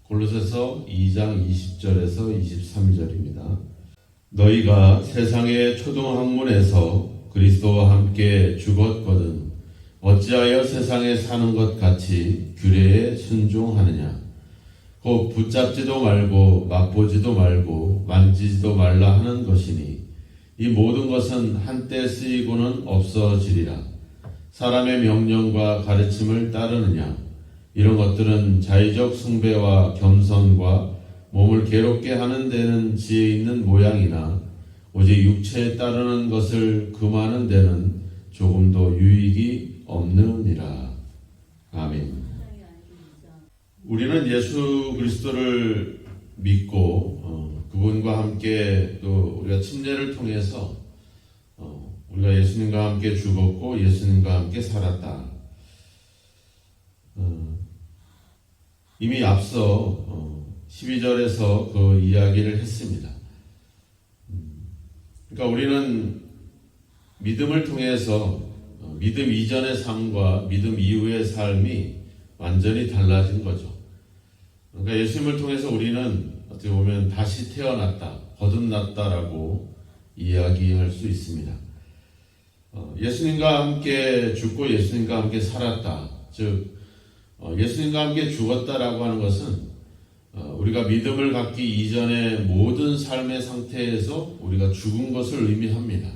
골로새서 2장 20절에서 23절입니다. 너희가 세상의 초등학문에서 그리스도와 함께 죽었거든 어찌하여 세상에 사는 것 같이 규례에 순종하느냐. 곧 붙잡지도 말고 맛보지도 말고 만지지도 말라 하는 것이니 이 모든 것은 한때 쓰이고는 없어지리라. 사람의 명령과 가르침을 따르느냐. 이런 것들은 자의적 숭배와 겸손과 몸을 괴롭게 하는 데는 지혜 있는 모양이나 오직 육체에 따르는 것을 금하는 데는 조금도 유익이 없느니라. 아멘. 우리는 예수 그리스도를 믿고 그분과 함께 또 우리가 침례를 통해서 우리가 예수님과 함께 죽었고 예수님과 함께 살았다. 이미 앞서 12절에서 그 이야기를 했습니다. 그러니까 우리는 믿음을 통해서 믿음 이전의 삶과 믿음 이후의 삶이 완전히 달라진 거죠. 그러니까 예수님을 통해서 우리는 어떻게 보면 다시 태어났다, 거듭났다라고 이야기할 수 있습니다. 예수님과 함께 죽고 예수님과 함께 살았다. 즉 예수님과 함께 죽었다라고 하는 것은 우리가 믿음을 갖기 이전의 모든 삶의 상태에서 우리가 죽은 것을 의미합니다.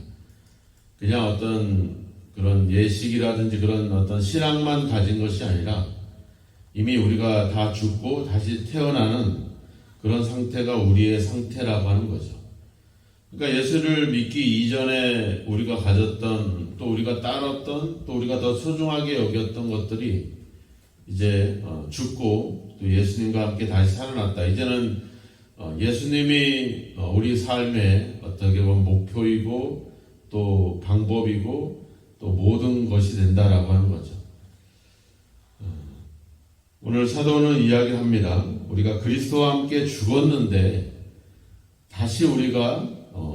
그냥 어떤 그런 예식이라든지 그런 어떤 신앙만 가진 것이 아니라 이미 우리가 다 죽고 다시 태어나는 그런 상태가 우리의 상태라고 하는 거죠. 그러니까 예수를 믿기 이전에 우리가 가졌던 또 우리가 따랐던 또 우리가 더 소중하게 여겼던 것들이 이제 죽고 또 예수님과 함께 다시 살아났다. 이제는 예수님이 우리 삶의 어떻게 보면 목표이고 또 방법이고 또 모든 것이 된다라고 하는 거죠. 오늘 사도는 이야기합니다. 우리가 그리스도와 함께 죽었는데 다시 우리가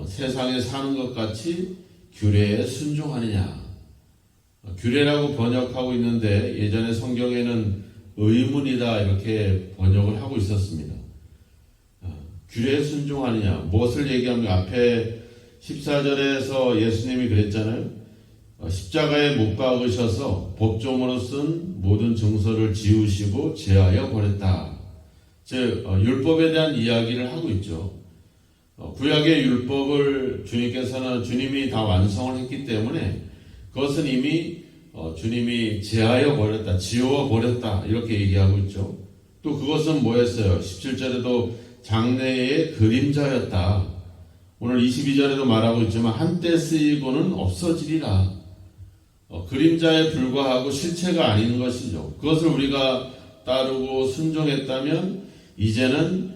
세상에 사는 것 같이 규례에 순종하느냐. 규례라고 번역하고 있는데 예전에 성경에는 의문이다 이렇게 번역을 하고 있었습니다. 규례에 순종하느냐. 무엇을 얘기합니까? 앞에 14절에서 예수님이 그랬잖아요. 십자가에 못 박으셔서 법조문으로 쓴 모든 증서를 지우시고 제하여 버렸다. 즉 율법에 대한 이야기를 하고 있죠. 구약의 율법을 주님이 다 완성을 했기 때문에 그것은 이미 주님이 제하여 버렸다, 지워 버렸다 이렇게 얘기하고 있죠. 또 그것은 뭐였어요? 17절에도 장래의 그림자였다. 오늘 22절에도 말하고 있지만 한때 쓰이고는 없어지리라. 그림자에 불과하고 실체가 아닌 것이죠. 그것을 우리가 따르고 순종했다면 이제는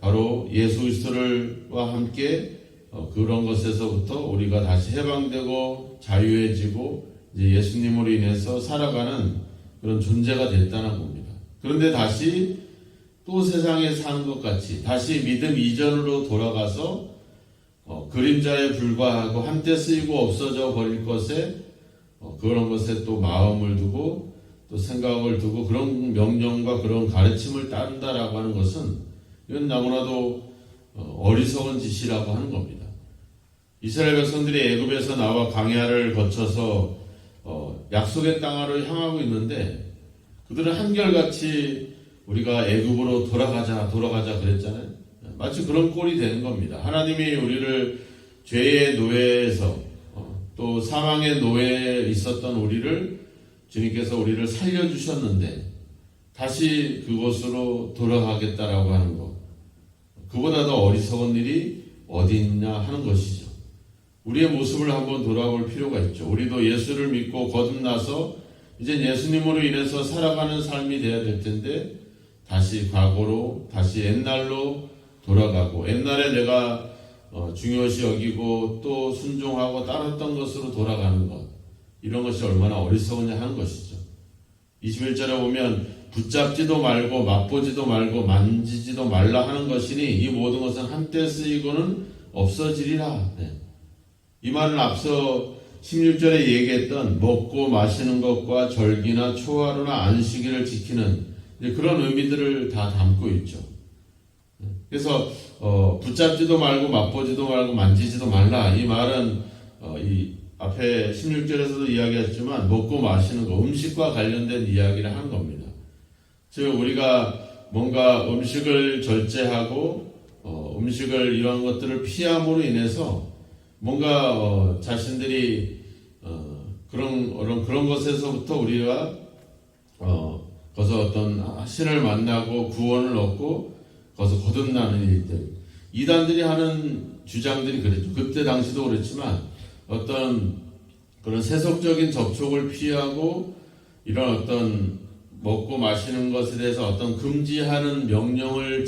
바로 예수 그리스도와 함께 그런 것에서부터 우리가 다시 해방되고 자유해지고 이제 예수님으로 인해서 살아가는 그런 존재가 됐다는 겁니다. 그런데 다시 또 세상에 사는 것 같이 다시 믿음 이전으로 돌아가서 그림자에 불과하고 한때 쓰이고 없어져 버릴 것에 그런 것에 또 마음을 두고 또 생각을 두고 그런 명령과 그런 가르침을 따른다라고 하는 것은 이건 너무나도 어리석은 짓이라고 하는 겁니다. 이스라엘 백성들이 애굽에서 나와 광야를 거쳐서 약속의 땅으로 향하고 있는데 그들은 한결같이 우리가 애굽으로 돌아가자 그랬잖아요. 마치 그런 꼴이 되는 겁니다. 하나님이 우리를 죄의 노예에서 또 사망의 노예에 있었던 우리를 주님께서 우리를 살려주셨는데 다시 그곳으로 돌아가겠다라고 하는 것, 그보다 더 어리석은 일이 어디 있냐 하는 것이죠. 우리의 모습을 한번 돌아볼 필요가 있죠. 우리도 예수를 믿고 거듭나서 이제 예수님으로 인해서 살아가는 삶이 되어야 될 텐데 다시 과거로, 다시 옛날로 돌아가고 옛날에 내가 중요시 여기고 또 순종하고 따랐던 것으로 돌아가는 것, 이런 것이 얼마나 어리석으냐 하는 것이죠. 21절에 보면 붙잡지도 말고 맛보지도 말고 만지지도 말라 하는 것이니 이 모든 것은 한때 쓰이고는 없어지리라. 이 말은 앞서 16절에 얘기했던 먹고 마시는 것과 절기나 초하루나 안식일을 지키는 이제 그런 의미들을 다 담고 있죠. 그래서 붙잡지도 말고 맛보지도 말고 만지지도 말라. 이 말은 이 앞에 16절에서도 이야기했지만 먹고 마시는 거, 음식과 관련된 이야기를 하는 겁니다. 즉 우리가 뭔가 음식을 절제하고 음식을 이런 것들을 피함으로 인해서 뭔가 자신들이 그런 것에서부터 우리가 거기서 어떤 신을 만나고 구원을 얻고 거기서 거듭나는 일들, 이단들이 하는 주장들이 그랬죠. 그때 당시도 그랬지만 어떤 그런 세속적인 접촉을 피하고 이런 어떤 먹고 마시는 것에 대해서 어떤 금지하는 명령을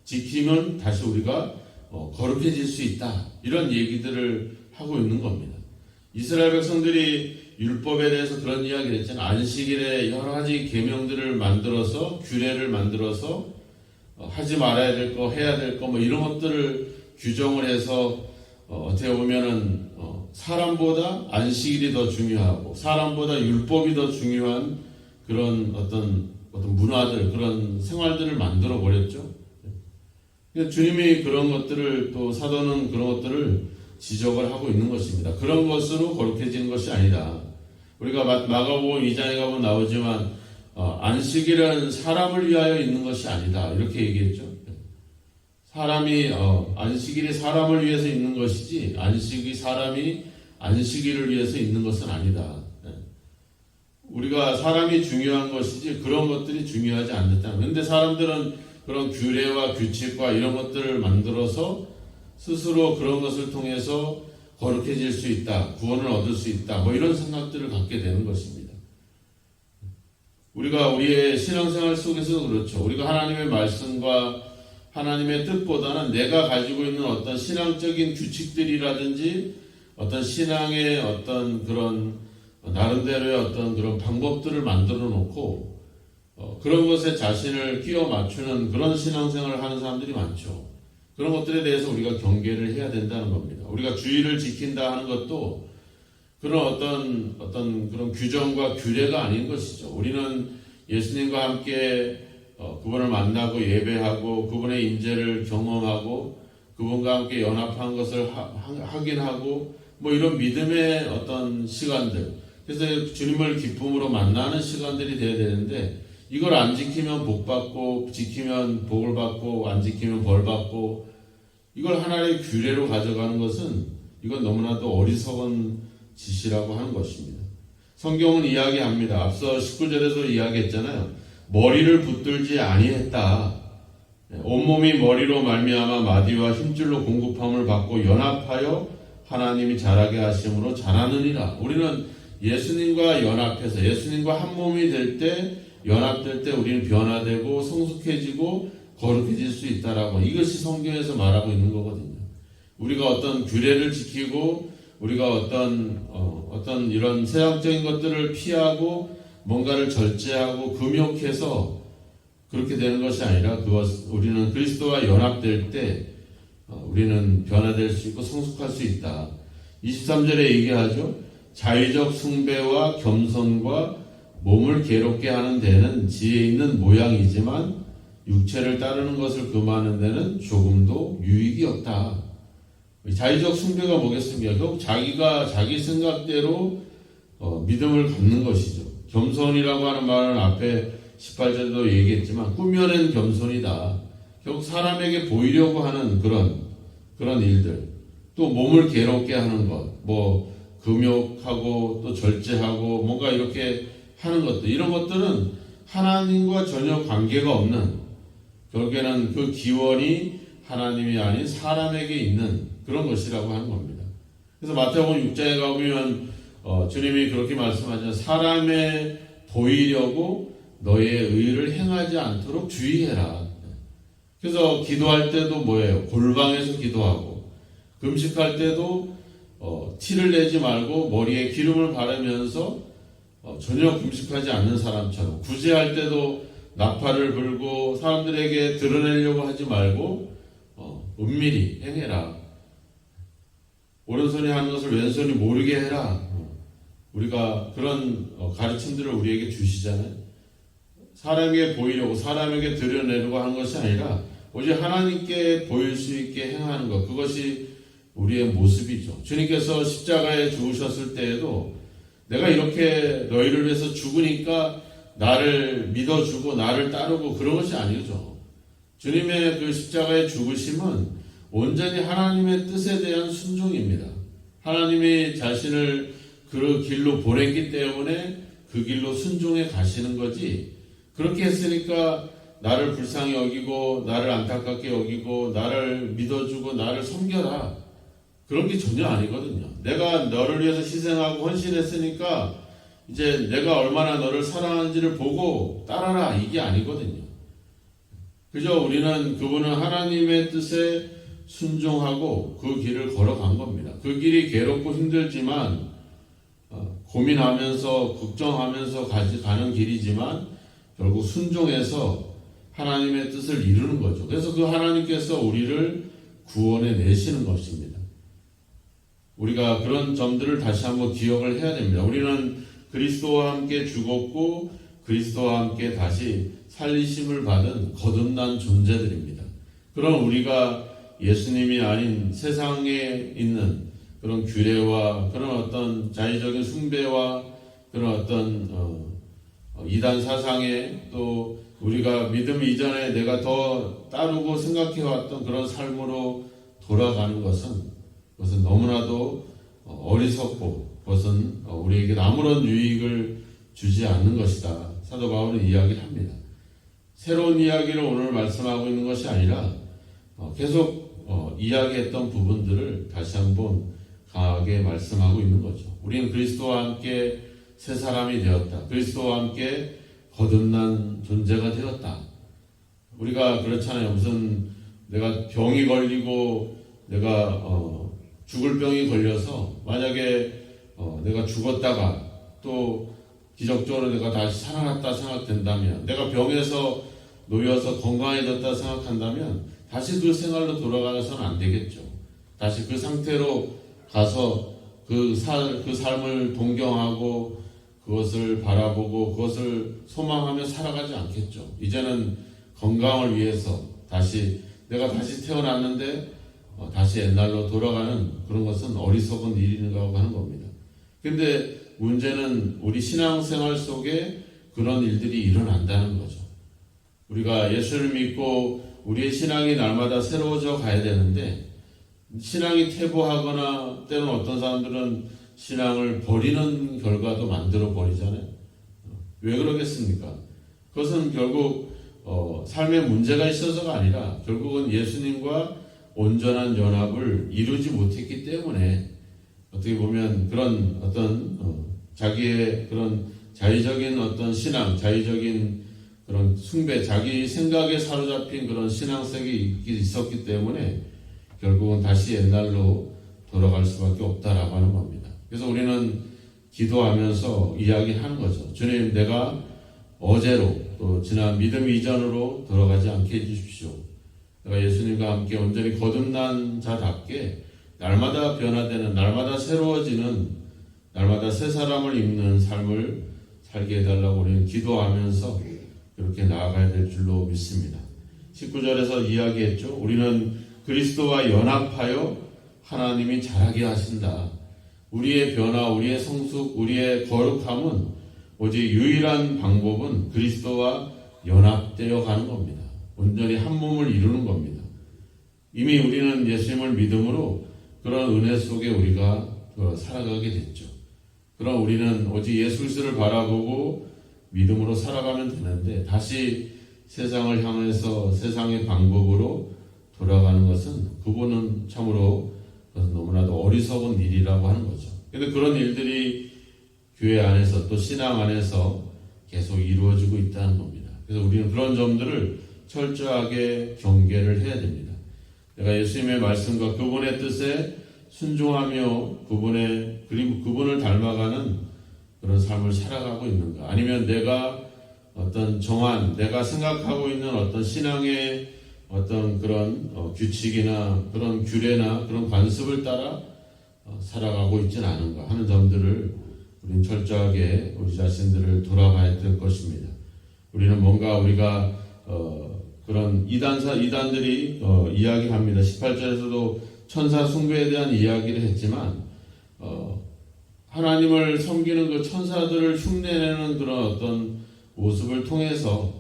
지키면 다시 우리가 거룩해질 수 있다. 이런 얘기들을 하고 있는 겁니다. 이스라엘 백성들이 율법에 대해서 그런 이야기를 했잖아요. 안식일에 여러 가지 계명들을 만들어서, 규례를 만들어서 하지 말아야 될 거, 해야 될 거, 뭐 이런 것들을 규정을 해서 어떻게 보면은 사람보다 안식일이 더 중요하고 사람보다 율법이 더 중요한 그런 어떤 문화들, 그런 생활들을 만들어 버렸죠. 주님이 그런 것들을, 또 사도는 그런 것들을 지적을 하고 있는 것입니다. 그런 것으로 거룩해지는 것이 아니다. 우리가 마가복음 2장에 가면 나오지만 안식일은 사람을 위하여 있는 것이 아니다. 이렇게 얘기했죠. 안식일이 사람을 위해서 있는 것이지 사람이 안식일을 위해서 있는 것은 아니다. 우리가 사람이 중요한 것이지 그런 것들이 중요하지 않다. 그런데 사람들은 그런 규례와 규칙과 이런 것들을 만들어서 스스로 그런 것을 통해서 거룩해질 수 있다, 구원을 얻을 수 있다, 뭐 이런 생각들을 갖게 되는 것입니다. 우리가 우리의 신앙생활 속에서도 그렇죠. 우리가 하나님의 말씀과 하나님의 뜻보다는 내가 가지고 있는 어떤 신앙적인 규칙들이라든지 어떤 신앙의 어떤 그런 나름대로의 어떤 그런 방법들을 만들어 놓고 그런 것에 자신을 끼워 맞추는 그런 신앙생활을 하는 사람들이 많죠. 그런 것들에 대해서 우리가 경계를 해야 된다는 겁니다. 우리가 주의를 지킨다 하는 것도 그런 어떤 그런 규정과 규례가 아닌 것이죠. 우리는 예수님과 함께 그분을 만나고 예배하고 그분의 임재를 경험하고 그분과 함께 연합한 것을 확인하고 뭐 이런 믿음의 어떤 시간들, 그래서 주님을 기쁨으로 만나는 시간들이 돼야 되는데 이걸 안 지키면 복 받고 지키면 복을 받고 안 지키면 벌 받고 이걸 하나의 규례로 가져가는 것은 이건 너무나도 어리석은 짓이라고 하는 것입니다. 성경은 이야기합니다. 앞서 19절에서 이야기했잖아요. 머리를 붙들지 아니했다. 온몸이 머리로 말미암아 마디와 힘줄로 공급함을 받고 연합하여 하나님이 자라게 하심으로 자라느니라. 우리는 예수님과 연합해서 예수님과 한 몸이 될 때, 연합될 때 우리는 변화되고 성숙해지고 거룩해질 수 있다라고, 이것이 성경에서 말하고 있는 거거든요. 우리가 어떤 규례를 지키고 우리가 어떤 이런 세상적인 것들을 피하고 뭔가를 절제하고 금욕해서 그렇게 되는 것이 아니라 우리는 그리스도와 연합될 때 우리는 변화될 수 있고 성숙할 수 있다. 23절에 얘기하죠. 자의적 숭배와 겸손과 몸을 괴롭게 하는 데는 지혜 있는 모양이지만 육체를 따르는 것을 금하는 데는 조금도 유익이 없다. 자의적 숭배가 뭐겠습니까? 결국 자기 생각대로 믿음을 갖는 것이죠. 겸손이라고 하는 말은 앞에 18절에도 얘기했지만 꾸며낸 겸손이다. 결국 사람에게 보이려고 하는 그런 일들, 또 몸을 괴롭게 하는 것, 뭐 금욕하고 또 절제하고 뭔가 이렇게 하는 것들, 이런 것들은 하나님과 전혀 관계가 없는, 결국에는 그 기원이 하나님이 아닌 사람에게 있는 그런 것이라고 하는 겁니다. 그래서 마태복음 6장에 가보면 주님이 그렇게 말씀하잖아요. 사람에 보이려고 너의 의를 행하지 않도록 주의해라. 그래서 기도할 때도 뭐예요? 골방에서 기도하고, 금식할 때도 티를 내지 말고 머리에 기름을 바르면서 전혀 금식하지 않는 사람처럼, 구제할 때도 나팔을 불고 사람들에게 드러내려고 하지 말고 은밀히 행해라. 오른손이 하는 것을 왼손이 모르게 해라. 우리가 그런 가르침들을 우리에게 주시잖아요. 사람에게 보이려고 사람에게 드러내려고 하는 것이 아니라 오직 하나님께 보일 수 있게 행하는 것, 그것이 우리의 모습이죠. 주님께서 십자가에 죽으셨을 때에도 내가 이렇게 너희를 위해서 죽으니까 나를 믿어주고 나를 따르고 그런 것이 아니죠. 주님의 그 십자가의 죽으심은 온전히 하나님의 뜻에 대한 순종입니다. 하나님이 자신을 그 길로 보냈기 때문에 그 길로 순종해 가시는 거지, 그렇게 했으니까 나를 불쌍히 여기고 나를 안타깝게 여기고 나를 믿어주고 나를 섬겨라, 그런 게 전혀 아니거든요. 내가 너를 위해서 희생하고 헌신했으니까 이제 내가 얼마나 너를 사랑하는지를 보고 따라라, 이게 아니거든요. 그저 우리는 그분은 하나님의 뜻에 순종하고 그 길을 걸어간 겁니다. 그 길이 괴롭고 힘들지만 고민하면서 걱정하면서 가는 길이지만 결국 순종해서 하나님의 뜻을 이루는 거죠. 그래서 그 하나님께서 우리를 구원해 내시는 것입니다. 우리가 그런 점들을 다시 한번 기억을 해야 됩니다. 우리는 그리스도와 함께 죽었고 그리스도와 함께 다시 살리심을 받은 거듭난 존재들입니다. 그런 우리가 예수님이 아닌 세상에 있는 그런 규례와 그런 어떤 자의적인 숭배와 그런 어떤 이단 사상에, 또 우리가 믿음 이전에 내가 더 따르고 생각해왔던 그런 삶으로 돌아가는 것은 너무나도 어리석고 그것은 우리에게 아무런 유익을 주지 않는 것이다. 사도 바울은 이야기를 합니다. 새로운 이야기를 오늘 말씀하고 있는 것이 아니라 계속 이야기했던 부분들을 다시 한번 강하게 말씀하고 있는 거죠. 우리는 그리스도와 함께 새 사람이 되었다. 그리스도와 함께 거듭난 존재가 되었다. 우리가 그렇잖아요. 무슨 내가 병이 걸리고 내가 죽을 병이 걸려서 만약에 내가 죽었다가 또 기적적으로 내가 다시 살아났다 생각된다면, 내가 병에서 놓여서 건강해졌다 생각한다면 다시 그 생활로 돌아가서는 안 되겠죠. 다시 그 상태로 가서 그 삶을 동경하고 그것을 바라보고 그것을 소망하며 살아가지 않겠죠. 이제는 건강을 위해서 내가 다시 태어났는데 다시 옛날로 돌아가는 그런 것은 어리석은 일인가고 하는 겁니다. 근데 문제는 우리 신앙생활 속에 그런 일들이 일어난다는 거죠. 우리가 예수를 믿고 우리의 신앙이 날마다 새로워져 가야 되는데, 신앙이 퇴보하거나 때로는 어떤 사람들은 신앙을 버리는 결과도 만들어 버리잖아요. 왜 그러겠습니까? 그것은 결국 삶에 문제가 있어서가 아니라 결국은 예수님과 온전한 연합을 이루지 못했기 때문에, 어떻게 보면 그런 어떤 자기의 그런 자의적인 어떤 신앙, 자의적인 그런 숭배, 자기 생각에 사로잡힌 그런 신앙색이 있었기 때문에 결국은 다시 옛날로 돌아갈 수밖에 없다라고 하는 겁니다. 그래서 우리는 기도하면서 이야기하는 거죠. 주님, 내가 어제로 또 지난 믿음 이전으로 돌아가지 않게 해주십시오. 내가 예수님과 함께 온전히 거듭난 자답게 날마다 변화되는, 날마다 새로워지는, 날마다 새 사람을 입는 삶을 살게 해달라고 우리는 기도하면서 그렇게 나아가야 될 줄로 믿습니다. 19절에서 이야기했죠. 우리는 그리스도와 연합하여 하나님이 자라게 하신다. 우리의 변화, 우리의 성숙, 우리의 거룩함은 오직 유일한 방법은 그리스도와 연합되어 가는 겁니다. 온전히 한 몸을 이루는 겁니다. 이미 우리는 예수님을 믿음으로 그런 은혜 속에 우리가 살아가게 됐죠. 그럼 우리는 오직 예수 그리스도를 바라보고 믿음으로 살아가면 되는데, 다시 세상을 향해서 세상의 방법으로 돌아가는 것은 그거는 참으로 너무나도 어리석은 일이라고 하는 거죠. 그런데 그런 일들이 교회 안에서 또 신앙 안에서 계속 이루어지고 있다는 겁니다. 그래서 우리는 그런 점들을 철저하게 경계를 해야 됩니다. 내가 예수님의 말씀과 그분의 뜻에 순종하며 그리고 그분을 닮아가는 그런 삶을 살아가고 있는가? 아니면 내가 어떤 내가 생각하고 있는 어떤 신앙의 어떤 그런 규칙이나 그런 규례나 그런 관습을 따라 살아가고 있지는 않은가 하는 점들을 우리는 철저하게 우리 자신들을 돌아봐야 될 것입니다. 우리는 뭔가 우리가 그런 이단들이 이야기합니다. 18절에서도 천사 숭배에 대한 이야기를 했지만 하나님을 섬기는 그 천사들을 흉내내는 그런 어떤 모습을 통해서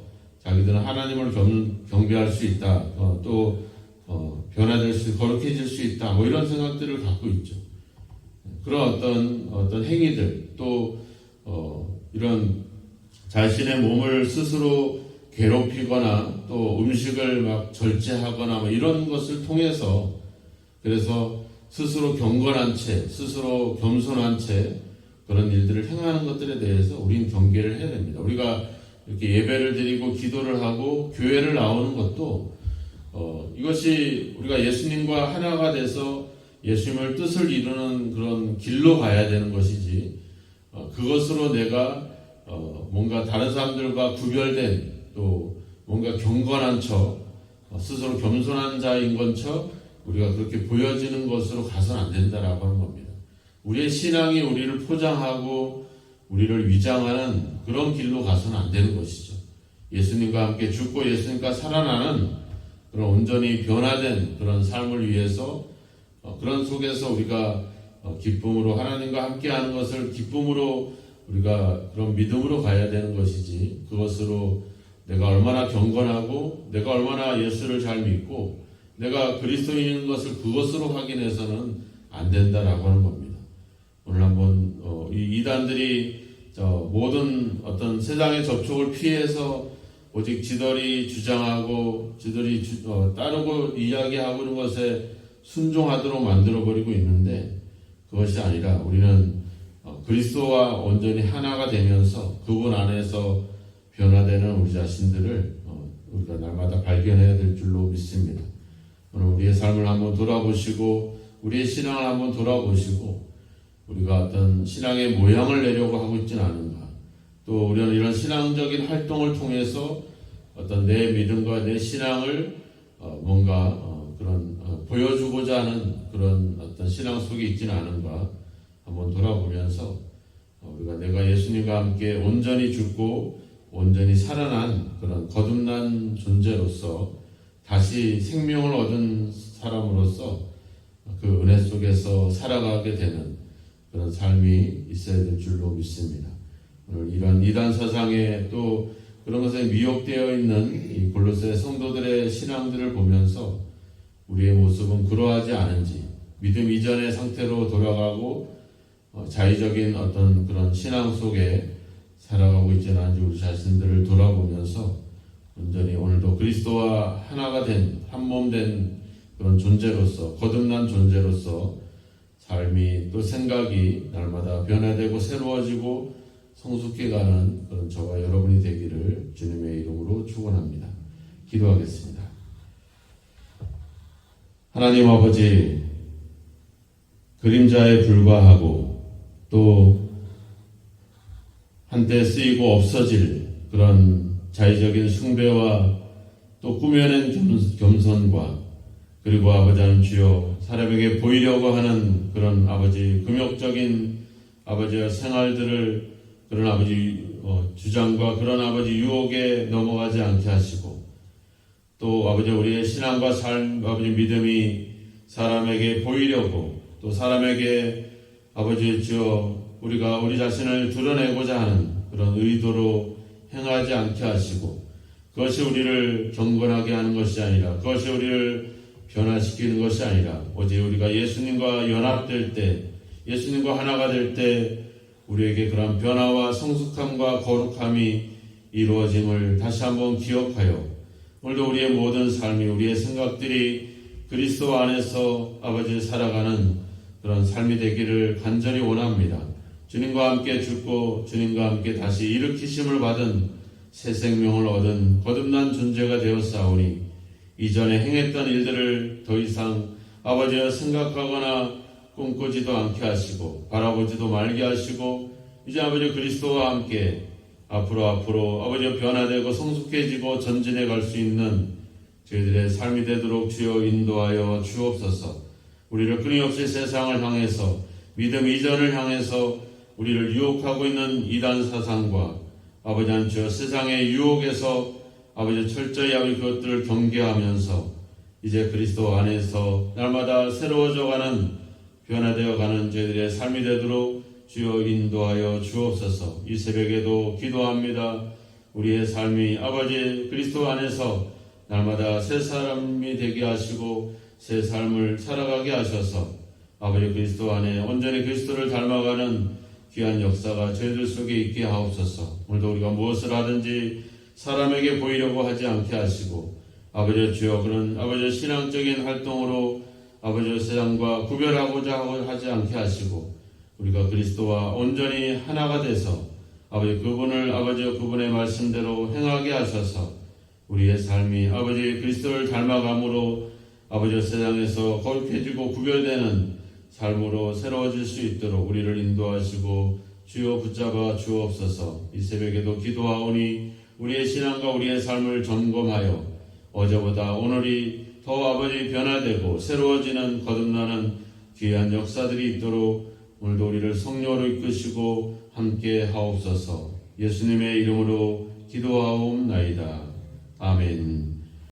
자기들은 하나님을 경배할 수 있다. 또 변화될 수, 거룩해질 수 있다. 뭐 이런 생각들을 갖고 있죠. 그런 어떤 행위들, 또 이런 자신의 몸을 스스로 괴롭히거나 또 음식을 막 절제하거나 뭐 이런 것을 통해서, 그래서 스스로 경건한 채, 스스로 겸손한 채 그런 일들을 행하는 것들에 대해서 우리는 경계를 해야 됩니다. 우리가 이렇게 예배를 드리고 기도를 하고 교회를 나오는 것도 이것이 우리가 예수님과 하나가 돼서 예수님을 뜻을 이루는 그런 길로 가야 되는 것이지, 그것으로 내가 뭔가 다른 사람들과 구별된, 또 뭔가 경건한 척, 스스로 겸손한 자인 것처럼 우리가 그렇게 보여지는 것으로 가서는 안 된다라고 하는 겁니다. 우리의 신앙이 우리를 포장하고 우리를 위장하는 그런 길로 가서는 안 되는 것이죠. 예수님과 함께 죽고 예수님과 살아나는 그런 온전히 변화된 그런 삶을 위해서 그런 속에서 우리가 기쁨으로 하나님과 함께하는 것을 기쁨으로 우리가 그런 믿음으로 가야 되는 것이지, 그것으로 내가 얼마나 경건하고 내가 얼마나 예수를 잘 믿고 내가 그리스도인인 것을 그것으로 확인해서는 안 된다라고 하는 겁니다. 오늘 한번 이 이단들이 모든 어떤 세상의 접촉을 피해서 오직 지들이 주장하고 지들이 따르고 이야기하고 있는 것에 순종하도록 만들어버리고 있는데, 그것이 아니라 우리는 그리스도와 온전히 하나가 되면서 그분 안에서 변화되는 우리 자신들을 우리가 날마다 발견해야 될 줄로 믿습니다. 오늘 우리의 삶을 한번 돌아보시고 우리의 신앙을 한번 돌아보시고, 우리가 어떤 신앙의 모양을 내려고 하고 있지는 않은가, 또 우리는 이런 신앙적인 활동을 통해서 어떤 내 믿음과 내 신앙을 뭔가 그런 보여주고자 하는 그런 어떤 신앙 속에 있지는 않은가 한번 돌아보면서, 우리가 내가 예수님과 함께 온전히 죽고 온전히 살아난 그런 거듭난 존재로서 다시 생명을 얻은 사람으로서 그 은혜 속에서 살아가게 되는 그런 삶이 있어야 될 줄로 믿습니다. 오늘 이런 이단 사상에 또 그런 것에 미혹되어 있는 이 골로새 성도들의 신앙들을 보면서 우리의 모습은 그러하지 않은지, 믿음 이전의 상태로 돌아가고 자의적인 어떤 그런 신앙 속에 살아가고 있지 않은지 우리 자신들을 돌아보면서 온전히 오늘도 그리스도와 하나가 된, 한 몸 된 그런 존재로서, 거듭난 존재로서 삶이 또 생각이 날마다 변화되고 새로워지고 성숙해가는 그런 저와 여러분이 되기를 주님의 이름으로 축원합니다. 기도하겠습니다. 하나님 아버지, 그림자에 불과하고 또 한때 쓰이고 없어질 그런 자의적인 숭배와 또 꾸며낸 겸손과, 그리고 아버지 하나님 주여 사람에게 보이려고 하는 그런 아버지 금욕적인 아버지의 생활들을, 그런 아버지 주장과 그런 아버지 유혹에 넘어가지 않게 하시고, 또 아버지 우리의 신앙과 삶, 아버지 믿음이 사람에게 보이려고, 또 사람에게 아버지 주여 우리가 우리 자신을 드러내고자 하는 그런 의도로 행하지 않게 하시고, 그것이 우리를 경건하게 하는 것이 아니라, 그것이 우리를 변화시키는 것이 아니라, 오직 우리가 예수님과 연합될 때, 예수님과 하나가 될 때 우리에게 그런 변화와 성숙함과 거룩함이 이루어짐을 다시 한번 기억하여, 오늘도 우리의 모든 삶이, 우리의 생각들이 그리스도 안에서 아버지 살아가는 그런 삶이 되기를 간절히 원합니다. 주님과 함께 죽고 주님과 함께 다시 일으키심을 받은 새 생명을 얻은 거듭난 존재가 되었사오니, 이전에 행했던 일들을 더 이상 아버지와 생각하거나 꿈꾸지도 않게 하시고 바라보지도 말게 하시고, 이제 아버지 그리스도와 함께 앞으로 아버지 변화되고 성숙해지고 전진해 갈 수 있는 저희들의 삶이 되도록 주여 인도하여 주옵소서. 우리를 끊임없이 세상을 향해서, 믿음 이전을 향해서 우리를 유혹하고 있는 이단 사상과 아버지 하나님 주여 세상의 유혹에서 아버지 철저히 아버지 그것들을 경계하면서 이제 그리스도 안에서 날마다 새로워져가는 변화되어가는 저희들의 삶이 되도록 주여 인도하여 주옵소서. 이 새벽에도 기도합니다. 우리의 삶이 아버지 그리스도 안에서 날마다 새 사람이 되게 하시고 새 삶을 살아가게 하셔서 아버지 그리스도 안에 온전히 그리스도를 닮아가는 귀한 역사가 저희들 속에 있게 하옵소서. 오늘도 우리가 무엇을 하든지 사람에게 보이려고 하지 않게 하시고 아버지 주여 그런 아버지 신앙적인 활동으로 아버지 세상과 구별하고자 하지 않게 하시고 우리가 그리스도와 온전히 하나가 돼서 아버지 그분을 아버지 그분의 말씀대로 행하게 하셔서 우리의 삶이 아버지 그리스도를 닮아감으로 아버지 세상에서 거룩해지고 구별되는 삶으로 새로워질 수 있도록 우리를 인도하시고 주여 붙잡아 주옵소서. 이 새벽에도 기도하오니 우리의 신앙과 우리의 삶을 점검하여 어제보다 오늘이 더 아버지 변화되고 새로워지는 거듭나는 귀한 역사들이 있도록 오늘도 우리를 성령으로 이끄시고 함께 하옵소서. 예수님의 이름으로 기도하옵나이다. 아멘.